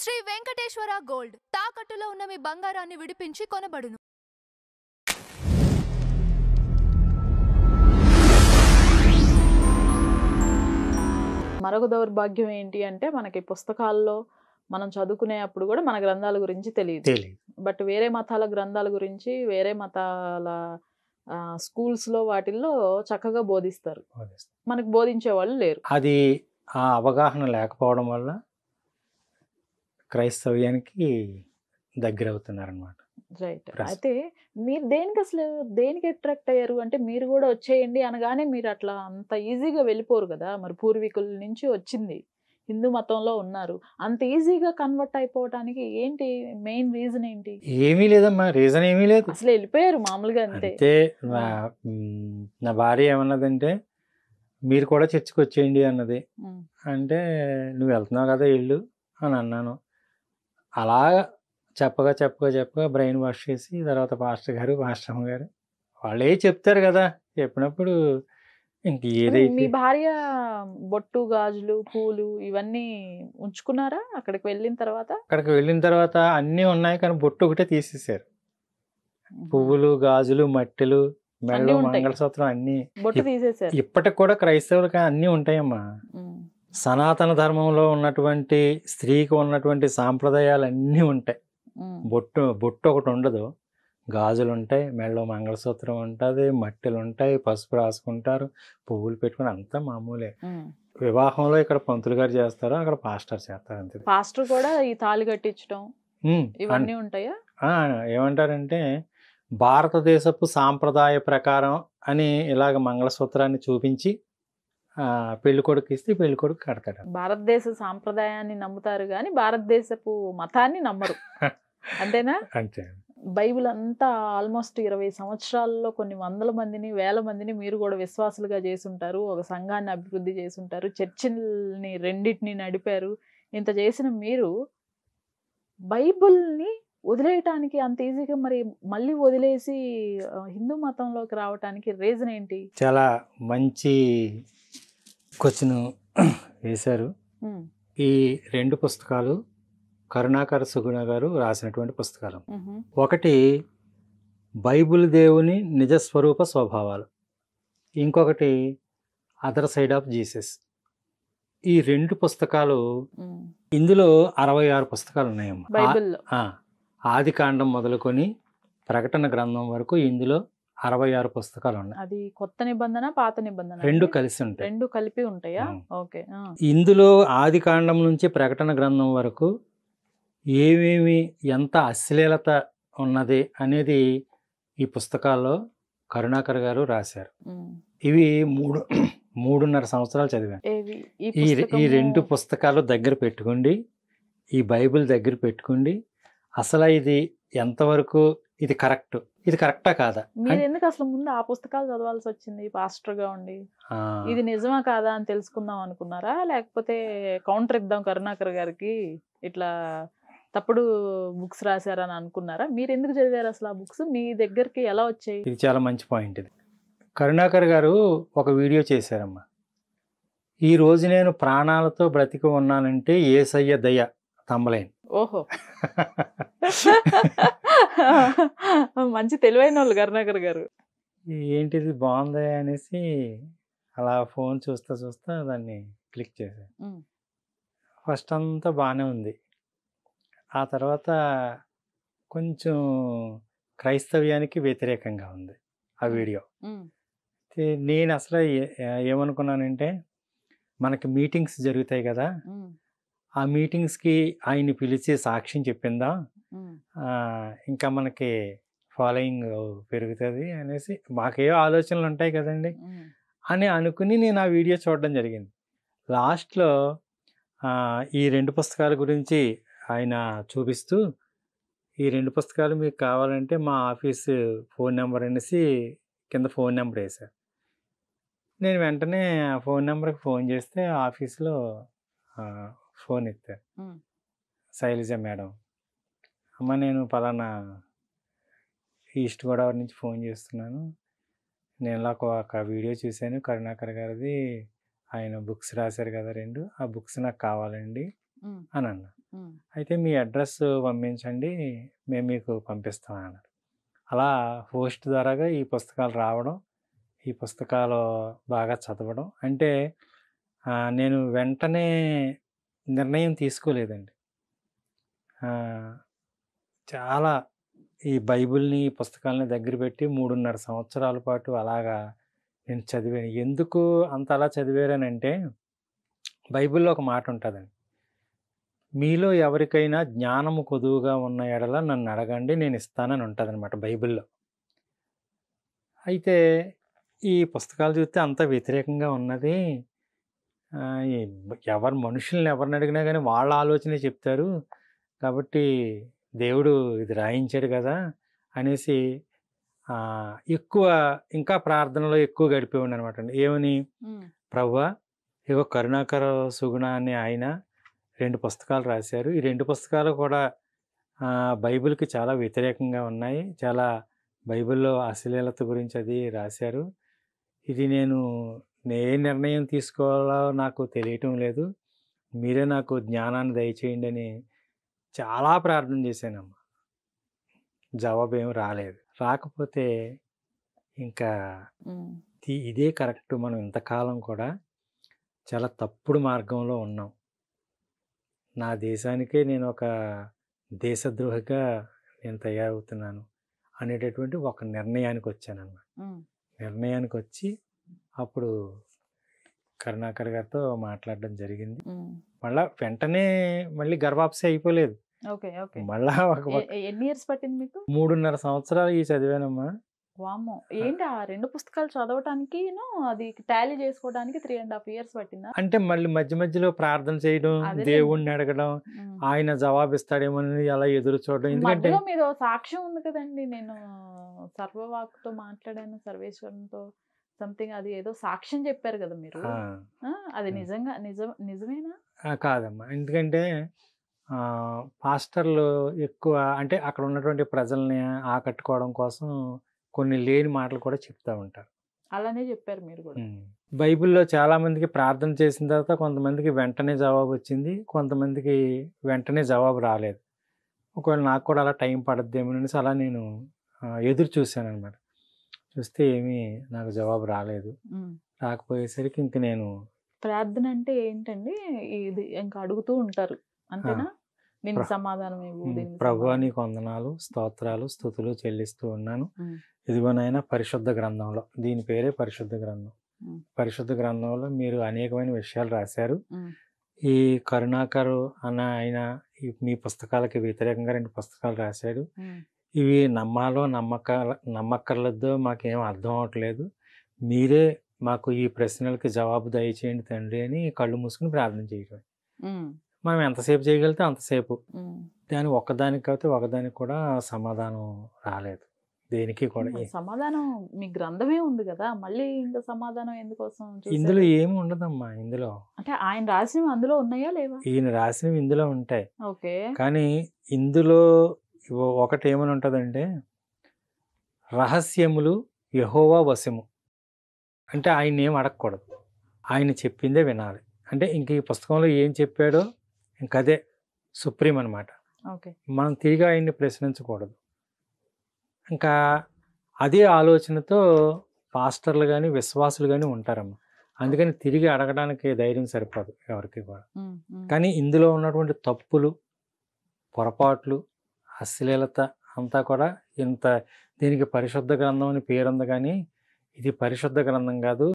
Shri Venkateswara gold తాకట్టులో ఉన్న మీ బంగారాన్ని విడిపించి కొనబడును. మరొక దౌర్భాగ్యం ఏంటి అంటే మనకి పుస్తకాల్లో మనం చదువుకునే అప్పుడు కూడా మన గ్రంథాల గురించి తెలియదు. బట్ వేరే మతాల గ్రంథాల గురించి వేరే మతాల స్కూల్స్లో వాటిల్లో చక్కగా బోధిస్తారు. మనకు బోధించే వాళ్ళు లేరు. అది ఆ అవగాహన లేకపోవడం వల్ల క్రైస్తవ్యానికి దగ్గర అవుతున్నారనమాట. రైట్. అయితే మీరు దేనికి అట్రాక్ట్ అయ్యారు అంటే మీరు కూడా వచ్చేయండి అనగానే మీరు అట్లా అంత ఈజీగా వెళ్ళిపోరు కదా. మరి పూర్వీకుల నుంచి వచ్చింది, హిందూ మతంలో ఉన్నారు, అంత ఈజీగా కన్వర్ట్ అయిపోవడానికి ఏంటి మెయిన్ రీజన్ ఏంటి? ఏమీ లేదమ్మా, రీజన్ ఏమీ లేదు, అసలు వెళ్ళిపోయారు మామూలుగా అంతే. నా భార్య ఏమన్నదంటే మీరు కూడా చర్చికి వచ్చేయండి అన్నది. అంటే నువ్వు వెళ్తున్నావు కదా వెళ్ళు అని అన్నాను. అలాగా చెప్పగా బ్రెయిన్ వాష్ చేసి తర్వాత పాస్టర్ గారు పాస్టమ్మ గారు వాళ్ళే చెప్తారు కదా, చెప్పినప్పుడు ఇంక ఏదైతే. మీ భార్య బొట్టు గాజులు పూలు ఇవన్నీ ఉంచుకున్నారా అక్కడికి వెళ్ళిన తర్వాత? అక్కడికి వెళ్ళిన తర్వాత అన్నీ ఉన్నాయి కానీ బొట్టు ఒకటే తీసేసారు. పువ్వులు గాజులు మట్టెలు మెడలో మంగళసూత్రం అన్ని బొట్టు తీసేసారు. ఇప్పటికి కూడా క్రైస్తవులకి అన్నీ ఉంటాయమ్మా. సనాతన ధర్మంలో ఉన్నటువంటి స్త్రీకి ఉన్నటువంటి సాంప్రదాయాలు అన్నీ ఉంటాయి. బొట్టు ఒకటి ఉండదు, గాజులు ఉంటాయి, మెడలో మంగళసూత్రం ఉంటుంది, మట్టెలు ఉంటాయి, పసుపు రాసుకుంటారు, పువ్వులు పెట్టుకుని అంతా మామూలే. వివాహంలో ఇక్కడ పంతులు గారు చేస్తారు, అక్కడ పాస్టర్ చేస్తారు అంతే. పాస్టర్ కూడా ఈ తాళి కట్టించడం ఇవన్నీ ఉంటాయా? ఏమంటారంటే భారతదేశపు సాంప్రదాయ ప్రకారం అని ఇలాగ మంగళసూత్రాన్ని చూపించి పెళ్లి కొడుకు ఇస్తే పెళ్లి కొడుకు కడతాడు. భారతదేశ సాంప్రదాయాన్ని నమ్ముతారు కానీ భారతదేశపు మతాన్ని నమ్మరు, అంతేనా? అంతే. బైబిల్ అంతా ఆల్మోస్ట్ 20 సంవత్సరాల్లో కొన్ని వందల మందిని వేల మందిని మీరు కూడా విశ్వాసులుగా చేసుంటారు, ఒక సంఘాన్ని అభివృద్ధి చేసుంటారు, చర్చిల్ని రెండింటిని నడిపారు. ఇంత చేసిన మీరు బైబిల్ని వదిలేయటానికి అంత ఈజీగా మరి మళ్ళీ వదిలేసి హిందూ మతంలోకి రావటానికి రీజన్ ఏంటి? చాలా మంచి క్వశ్చన్ వేశారు. ఈ రెండు పుస్తకాలు కరుణాకర సుగుణ గారు రాసినటువంటి పుస్తకాలు. ఒకటి బైబిల్ దేవుని నిజస్వరూప స్వభావాలు, ఇంకొకటి అదర్ సైడ్ ఆఫ్ జీసస్. ఈ రెండు పుస్తకాలు, ఇందులో 66 పుస్తకాలు ఉన్నాయమ్మా. ఆది కాండం మొదలుకొని ప్రకటన గ్రంథం వరకు ఇందులో 66 పుస్తకాలు ఉన్నాయి. అది కొత్త నిబంధన పాత నిబంధన రెండు కలిసి ఉంటాయి, రెండు కలిపి ఉంటాయా? ఓకే. ఇందులో ఆది కాండం నుంచి ప్రకటన గ్రంథం వరకు ఏమేమి ఎంత అశ్లీలత ఉన్నది అనేది ఈ పుస్తకాల్లో కరుణాకర్ గారు రాశారు. ఇవి 3.5 సంవత్సరాలు చదివాను. ఈ రెండు పుస్తకాలు దగ్గర పెట్టుకోండి, ఈ బైబిల్ దగ్గర పెట్టుకోండి. అసలు ఇది ఎంతవరకు ఇది కరెక్టా కాదా? మీరు ఎందుకు అసలు ముందు ఆ పుస్తకాలు చదవాల్సి వచ్చింది పాస్టర్ గా ఉండి? ఇది నిజమా కాదా అని తెలుసుకుందాం అనుకున్నారా, లేకపోతే కౌంటర్ ఇద్దాం కరుణాకర్ గారికి ఇట్లా తప్పుడు బుక్స్ రాశారని అనుకున్నారా? మీరు ఎందుకు చదివారు అసలు ఆ బుక్స్? మీ దగ్గరికి ఎలా వచ్చాయి? ఇది చాలా మంచి పాయింట్. ఇది కరుణాకర్ గారు ఒక వీడియో చేశారమ్మా. ఈ రోజు నేను ప్రాణాలతో బ్రతికి ఉన్నానంటే యేసయ్య దయ తమ్మలేను. ఓహో, మంచి తెలివైన వాళ్ళు కరుణాకర్ గారు. ఏంటిది బాగుంది అనేసి అలా ఫోన్ చూస్తా దాన్ని క్లిక్ చేశాను. ఫస్ట్ అంతా బాగానే ఉంది, ఆ తర్వాత కొంచెం క్రైస్తవ్యానికి వ్యతిరేకంగా ఉంది ఆ వీడియో. నేను అసలు ఏమనుకున్నానంటే మనకి మీటింగ్స్ జరుగుతాయి కదా, ఆ మీటింగ్స్కి ఆయన్ని పిలిచి సాక్ష్యం చెప్పిందా, ఇంకా మనకి ఫాలోయింగ్ పెరుగుతుంది అనేసి మాకే ఆలోచనలు ఉంటాయి కదండి అని అనుకుని నేను ఆ వీడియో చూడడం జరిగింది. లాస్ట్లో ఈ రెండు పుస్తకాల గురించి ఆయన చూపిస్తూ, ఈ రెండు పుస్తకాలు మీకు కావాలంటే మా ఆఫీసు ఫోన్ నెంబర్ అనేసి కింద ఫోన్ నెంబర్ వేశారు. నేను వెంటనే ఆ ఫోన్ నెంబర్కి ఫోన్ చేస్తే ఆఫీస్లో ఫోన్ ఎత్తారు, శైలజ మేడం, అమ్మ నేను పలానా ఈస్ట్ గోదావరి నుంచి ఫోన్ చేస్తున్నాను, నేను ఇలా ఒక వీడియో చూశాను కరుణాకర్ గారిది, ఆయన బుక్స్ రాశారు కదా రెండు, ఆ బుక్స్ నాకు కావాలండి ఉమ్, అని అన్నా. ఉమ్, అయితే మీ అడ్రస్ పంపించండి, మేము మీకు పంపిస్తాం అన్నారు. అలా పోస్ట్ ద్వారాగా ఈ పుస్తకాలు రావడం, ఈ పుస్తకాలు బాగా చదవడం. అంటే నేను వెంటనే నిర్ణయం తీసుకోలేదండి. చాలా ఈ బైబిల్ని, ఈ పుస్తకాలని దగ్గర పెట్టి 3.5 సంవత్సరాల పాటు అలాగా నేను చదివాను. ఎందుకు అంత అలా చదివానంటే, బైబిల్లో ఒక మాట ఉంటుందండి, మీలో ఎవరికైనా జ్ఞానము కొదువుగా ఉన్న ఎడల నన్ను అడగండి, నేను ఇస్తానని ఉంటుందన్నమాట బైబిల్లో. అయితే ఈ పుస్తకాలు చూస్తే అంత వ్యతిరేకంగా ఉన్నది. ఎవరు మనుషుల్ని ఎవరిని అడిగినా కానీ వాళ్ళ ఆలోచనే చెప్తారు. కాబట్టి దేవుడు ఇది రాయించాడు కదా అనేసి ఎక్కువ ఇంకా ప్రార్థనలో ఎక్కువ గడిపేవాడిని అనమాట అండి. ఏమని, ప్రభువా ఇగో కరుణాకర సుగుణ అనే ఆయన 2 పుస్తకాలు రాశారు. ఈ 2 పుస్తకాలు కూడా బైబిల్కి చాలా వ్యతిరేకంగా ఉన్నాయి. చాలా బైబిల్లో అశ్లీలత గురించి అది రాశారు. ఇది నేను ఏ నిర్ణయం తీసుకోవాలో నాకు తెలియటం లేదు. మీరే నాకు జ్ఞానాన్ని దయచేయండి అని చాలా ప్రార్థన చేశానమ్మా. జవాబు ఏమి రాలేదు. రాకపోతే ఇంకా ఇదే కరెక్ట్, మనం ఇంతకాలం కూడా చాలా తప్పుడు మార్గంలో ఉన్నాం, నా దేశానికే నేను ఒక దేశద్రోహిగా నేను తయారవుతున్నాను అనేటటువంటి ఒక నిర్ణయానికి వచ్చానన్నమాట. నిర్ణయానికి వచ్చి అప్పుడు కరుణాకర్ గారితో మాట్లాడడం జరిగింది. మళ్ళా వెంటనే మళ్ళీ గర్వాప్స అయిపోలేదు. మళ్ళా ఎన్ని ఇయర్స్ పట్టింది మీకు? 3.5 సంవత్సరాలు ఈ చదివానమ్మా. వామ్మో, ఏంటి ఆ 2 పుస్తకాలు చదవటానికి అది టాలీ చేసుకోవడానికి 3.5 years పట్టిందా? అంటే మళ్ళీ మధ్య మధ్యలో ప్రార్థన చేయడం, దేవుణ్ణి అడగడం, ఆయన జవాబిస్తాడేమో అలా ఎదురు చూడడం. ఎందుకంటే మీరు సాక్ష్యం ఉంది కదండి, నేను సర్వవాక్తో మాట్లాడాను సర్వేశ్వరంతో సంథింగ్, అది ఏదో సాక్ష్యం చెప్పారు కదా మీరు, అది నిజమేనా? కాదమ్మా, ఎందుకంటే పాస్టర్లు ఎక్కువ అంటే అక్కడ ఉన్నటువంటి ప్రజల్ని ఆకట్టుకోవడం కోసం కొన్ని లేని మాటలు కూడా చెప్తూ ఉంటారు. అలానే చెప్పారు మీరు కూడా. బైబిల్లో చాలా మందికి ప్రార్థన చేసిన తర్వాత కొంతమందికి వెంటనే జవాబు వచ్చింది, కొంతమందికి వెంటనే జవాబు రాలేదు. ఒకవేళ నాకు కూడా అలా టైం పడద్దేమో అనేసి అలా నేను ఎదురు చూశాను అనమాట. చూస్తే ఏమీ నాకు జవాబు రాలేదు. రాకపోయేసరికి ఇంక నేను ప్రార్థన అంటే ఏంటండి, ఇది ఇంకా అడుగుతూ ఉంటారు అంతేనా? దీనికి సమాధానం ప్రభువా నీకు వందనాలు, స్తోత్రాలు, స్తుతులు చెల్లిస్తూ ఉన్నాను. ఇదిగోనైనా పరిశుద్ధ గ్రంథంలో, దీని పేరే పరిశుద్ధ గ్రంథం, పరిశుద్ధ గ్రంథంలో మీరు అనేకమైన విషయాలు రాశారు. ఈ కరుణాకరు అన్న ఆయన మీ పుస్తకాలకి వ్యతిరేకంగా 2 పుస్తకాలు రాశాడు. ఇవి నమ్మాలో నమ్మక్కర్లేదో మాకేం అర్థం అవట్లేదు. మీరే మాకు ఈ ప్రశ్నలకి జవాబు దయచేయండి తండ్రి అని కళ్ళు మూసుకుని ప్రార్థన చేయటం. మనం ఎంతసేపు చేయగలిగితే అంతసేపు. దాని ఒకదానికి కాకపోతే ఒకదానికి కూడా సమాధానం రాలేదు. దేనికి కూడా సమాధానం మీ గ్రంథమే ఉంది కదా, మళ్ళీ ఇంకా సమాధానం ఎందుకోసం? ఇందులో ఏమి ఉండదమ్మా. ఇందులో అంటే ఆయన రాసినవి అందులో ఉన్నాయా లేవా? ఈయన రాసినవి ఇందులో ఉంటాయి. ఓకే. కానీ ఇందులో ఒకటి ఏమని ఉంటుందంటే, రహస్యములు యెహోవా వశము. అంటే ఆయన ఏం అడగకూడదు, ఆయన చెప్పిందే వినాలి. అంటే ఇంక ఈ పుస్తకంలో ఏం చెప్పాడో ఇంకదే సుప్రీం అనమాట. మనం తిరిగి ఆయన్ని ప్రశ్నించకూడదు. ఇంకా అదే ఆలోచనతో పాస్టర్లు కానీ విశ్వాసులు కానీ ఉంటారమ్మా. అందుకని తిరిగి అడగడానికి ధైర్యం సరిపోదు ఎవరికి కూడా. కానీ ఇందులో ఉన్నటువంటి తప్పులు, పొరపాట్లు, అశ్లీలత అంతా కూడా దీనికి పరిశుద్ధ గ్రంథం అని పేరుంది, కానీ ఇది పరిశుద్ధ గ్రంథం కాదు.